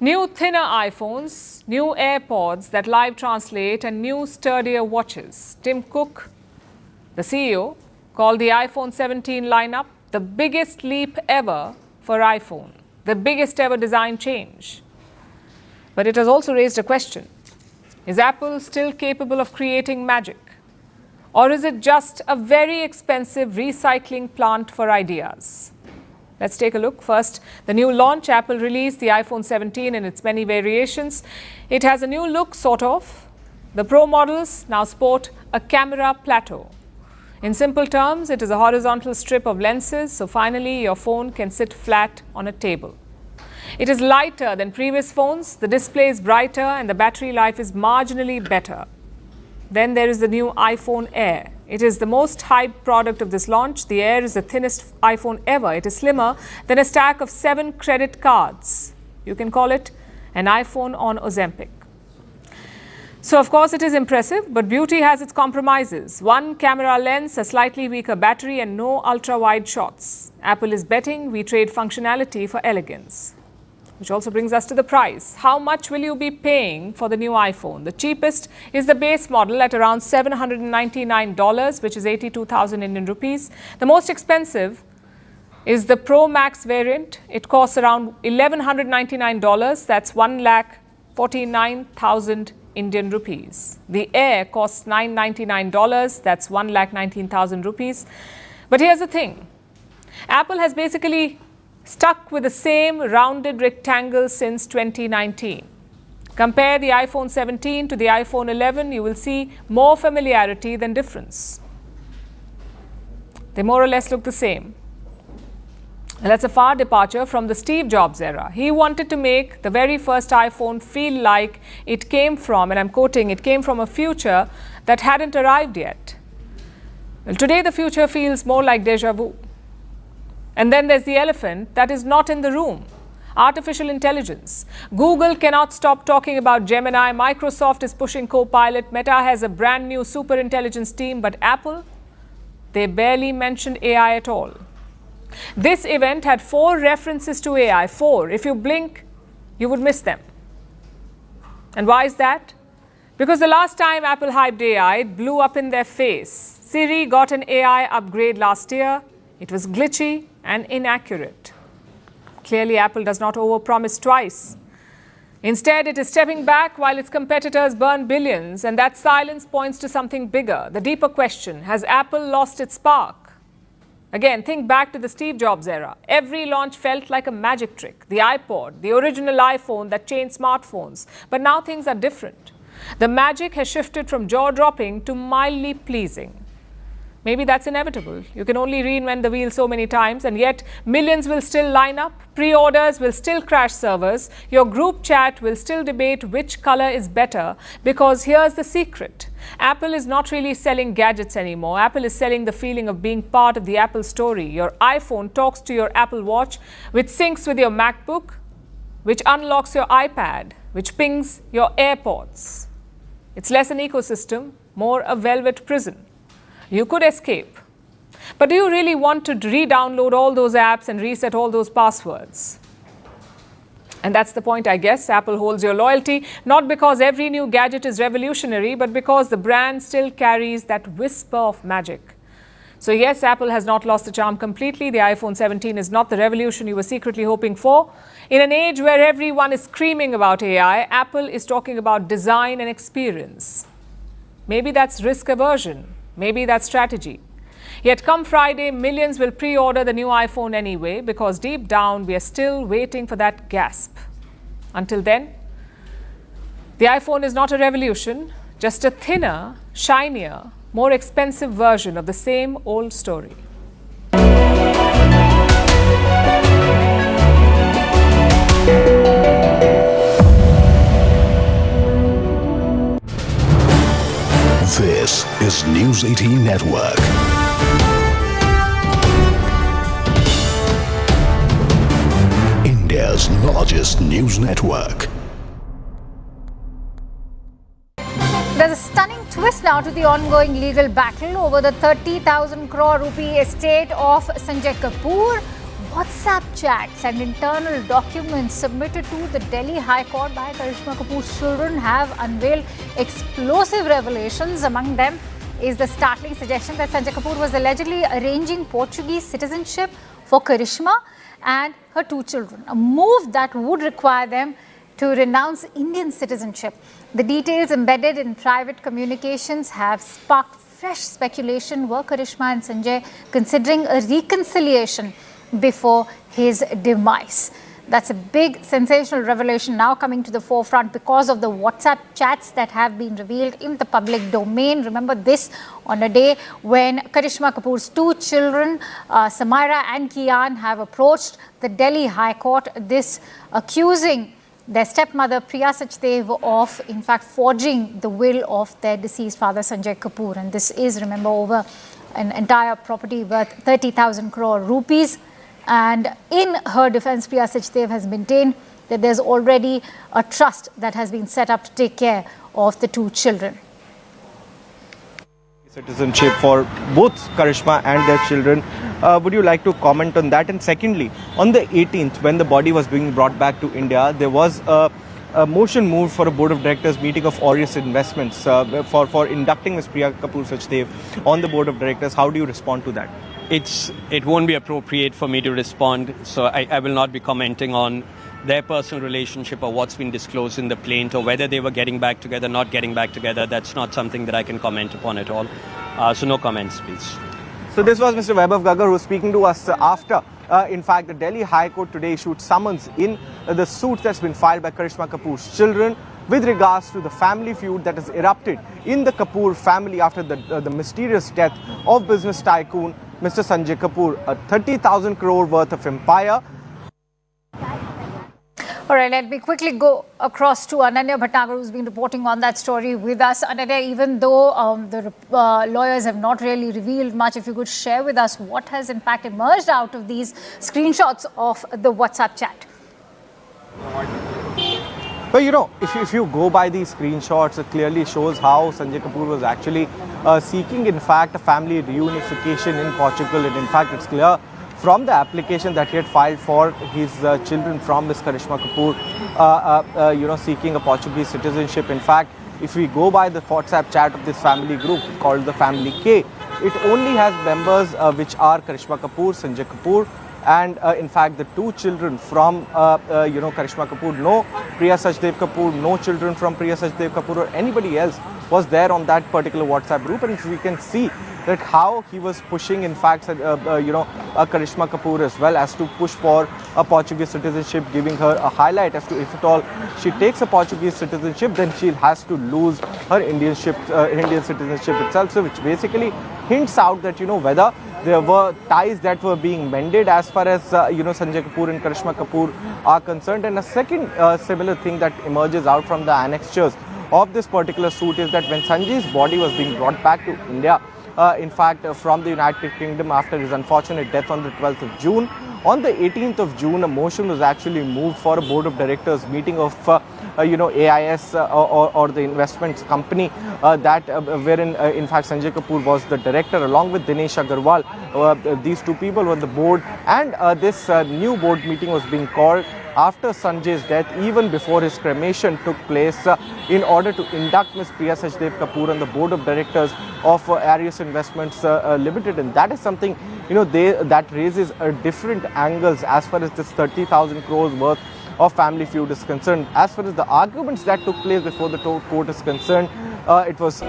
New thinner iPhones, new AirPods that live translate, and new sturdier watches. Tim Cook, the CEO, called the iPhone 17 lineup the biggest leap ever for iPhone, the biggest ever design change. But it has also raised a question. Is Apple still capable of creating magic? Or is it just a very expensive recycling plant for ideas? Let's take a look. First, the new launch. Apple released the iPhone 17 in its many variations. It has a new look, sort of. The Pro models now sport a camera plateau. In simple terms, it is a horizontal strip of lenses, so finally your phone can sit flat on a table. It is lighter than previous phones, the display is brighter, and the battery life is marginally better. Then there is the new iPhone Air. It is the most hyped product of this launch. The Air is the thinnest iPhone ever. It is slimmer than a stack of 7 credit cards. You can call it an iPhone on Ozempic. So, of course, it is impressive, but beauty has its compromises. One camera lens, a slightly weaker battery, and no ultra-wide shots. Apple is betting we trade functionality for elegance. Which also brings us to the price. How much will you be paying for the new iPhone? The cheapest is the base model at around $799, which is 82,000 Indian rupees. The most expensive is the Pro Max variant. It costs around $1,199. That's 1,49,000 Indian rupees. The Air costs $999. That's 1,19,000 rupees. But here's the thing. Apple has basically stuck with the same rounded rectangle since 2019. Compare the iPhone 17 to the iPhone 11, you will see more familiarity than difference. They more or less look the same. And that's a far departure from the Steve Jobs era. He wanted to make the very first iPhone feel like it came from, and I'm quoting, it came from a future that hadn't arrived yet. Well, today the future feels more like deja vu. And then there's the elephant that is not in the room. Artificial intelligence. Google cannot stop talking about Gemini. Microsoft is pushing Copilot. Meta has a brand new super intelligence team. But Apple, they barely mentioned AI at all. This event had 4 references to AI. 4. If you blink, you would miss them. And why is that? Because the last time Apple hyped AI, it blew up in their face. Siri got an AI upgrade last year. It was glitchy and inaccurate. Clearly, Apple does not overpromise twice. Instead, it is stepping back while its competitors burn billions, and that silence points to something bigger. The deeper question, has Apple lost its spark? Again, think back to the Steve Jobs era. Every launch felt like a magic trick. The iPod, the original iPhone that changed smartphones. But now things are different. The magic has shifted from jaw-dropping to mildly pleasing. Maybe that's inevitable. You can only reinvent the wheel so many times, and yet millions will still line up. Pre-orders will still crash servers. Your group chat will still debate which color is better, because here's the secret. Apple is not really selling gadgets anymore. Apple is selling the feeling of being part of the Apple story. Your iPhone talks to your Apple Watch, which syncs with your MacBook, which unlocks your iPad, which pings your AirPods. It's less an ecosystem, more a velvet prison. You could escape. But do you really want to re-download all those apps and reset all those passwords? And that's the point, I guess. Apple holds your loyalty, not because every new gadget is revolutionary, but because the brand still carries that whisper of magic. So yes, Apple has not lost the charm completely. The iPhone 17 is not the revolution you were secretly hoping for. In an age where everyone is screaming about AI, Apple is talking about design and experience. Maybe that's risk aversion. Maybe that's strategy. Yet come Friday, millions will pre-order the new iPhone anyway, because deep down we are still waiting for that gasp. Until then, the iPhone is not a revolution, just a thinner, shinier, more expensive version of the same old story. This is News 18 Network. India's largest news network. There's a stunning twist now to the ongoing legal battle over the 30,000 crore rupee estate of Sanjay Kapoor. WhatsApp chats and internal documents submitted to the Delhi High Court by Karishma Kapoor's children have unveiled explosive revelations. Among them is the startling suggestion that Sanjay Kapoor was allegedly arranging Portuguese citizenship for Karishma and her 2 children, a move that would require them to renounce Indian citizenship. The details embedded in private communications have sparked fresh speculation. Were Karishma and Sanjay considering a reconciliation before his demise? That's a big sensational revelation now coming to the forefront because of the WhatsApp chats that have been revealed in the public domain. Remember this on a day when Karishma Kapoor's 2 children, Samaira and Kian, have approached the Delhi High Court, this accusing their stepmother Priya Sachdev of in fact forging the will of their deceased father Sanjay Kapoor. And this is, remember, over an entire property worth 30,000 crore rupees. And in her defense, Priya Sachdev has maintained that there's already a trust that has been set up to take care of the 2 children. Citizenship for both Karishma and their children. Would you like to comment on that? And secondly, on the 18th, when the body was being brought back to India, there was a motion moved for a board of directors meeting of Aureus Investments for inducting Ms. Priya Kapoor Sachdev on the board of directors. How do you respond to that? It won't be appropriate for me to respond, so I will not be commenting on their personal relationship or what's been disclosed in the plaint or whether they were getting back together, not getting back together. That's not something that I can comment upon at all. So no comments, please. So this was Mr. Vaibhav Gagar, who was speaking to us after, in fact, the Delhi High Court today issued summons in the suit that's been filed by Karishma Kapoor's children with regards to the family feud that has erupted in the Kapoor family after the mysterious death of business tycoon Mr. Sanjay Kapoor, a 30,000 crore worth of empire. All right, let me quickly go across to Ananya Bhatnagar, who's been reporting on that story with us. Ananya, even though the lawyers have not really revealed much, if you could share with us what has in fact emerged out of these screenshots of the WhatsApp chat. Well, you know, if you go by these screenshots, it clearly shows how Sanjay Kapoor was actually seeking, in fact, a family reunification in Portugal. And in fact, it's clear from the application that he had filed for his children from Ms. Karishma Kapoor, you know, seeking a Portuguese citizenship. In fact, if we go by the WhatsApp chat of this family group called the Family K, it only has members which are Karishma Kapoor, Sanjay Kapoor, and in fact the two children from you know, Karishma Kapoor. No Priya Sachdev Kapoor, no children from Priya Sachdev Kapoor or anybody else was there on that particular WhatsApp group. And we can see that how he was pushing, in fact, you know, Karishma Kapoor as well as to push for a Portuguese citizenship, giving her a highlight as to if at all she takes a Portuguese citizenship, then she has to lose her Indian citizenship itself. So which basically hints out that, you know, whether there were ties that were being mended as far as, you know, Sanjay Kapoor and Karishma Kapoor are concerned. And a second similar thing that emerges out from the annexures of this particular suit is that when Sanjay's body was being brought back to India, in fact, from the United Kingdom after his unfortunate death on the 12th of June, on the 18th of June, a motion was actually moved for a board of directors meeting of, you know, AIS or the investments company that wherein, in fact, Sanjay Kapoor was the director along with Dinesh Agarwal. These two people were the board, and this new board meeting was being called after Sanjay's death, even before his cremation took place, in order to induct Ms. Priya Sachdev Kapoor on the board of directors of Arius Investments Limited. And that is something, you know, that raises different angles as far as this 30,000 crores worth of family feud is concerned. As far as the arguments that took place before the court is concerned, it was...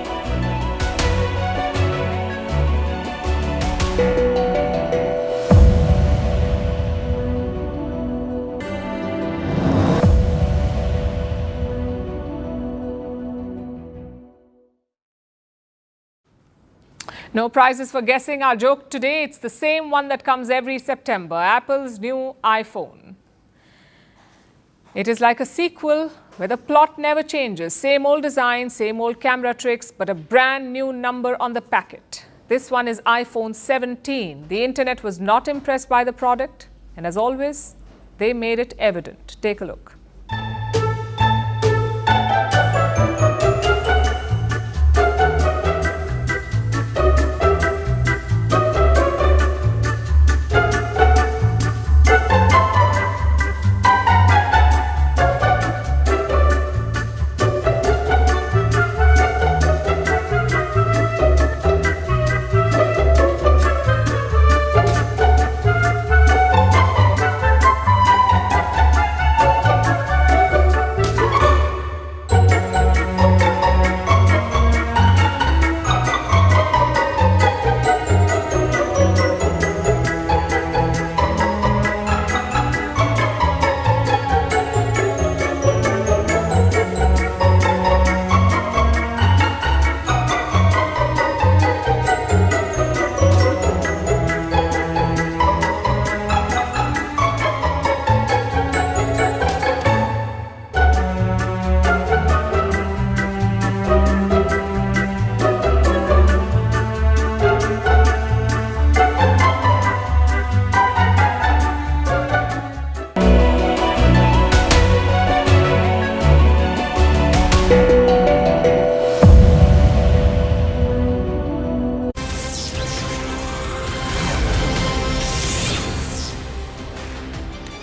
No prizes for guessing our joke today. It's the same one that comes every September, Apple's new iPhone. It is like a sequel where the plot never changes. Same old design, same old camera tricks, but a brand new number on the packet. This one is iPhone 17. The internet was not impressed by the product, and as always, they made it evident. Take a look.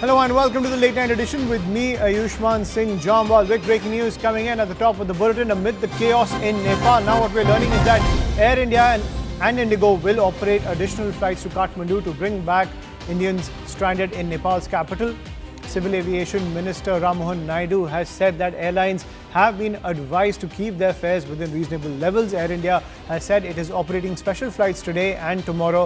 Hello and welcome to the late night edition with me, Ayushman Singh Jambal. Big breaking news coming in at the top of the bulletin amid the chaos in Nepal. Now what we're learning is that Air India and Indigo will operate additional flights to Kathmandu to bring back Indians stranded in Nepal's capital. Civil Aviation Minister Ram Mohan Naidu has said that airlines have been advised to keep their fares within reasonable levels. Air India has said it is operating special flights today and tomorrow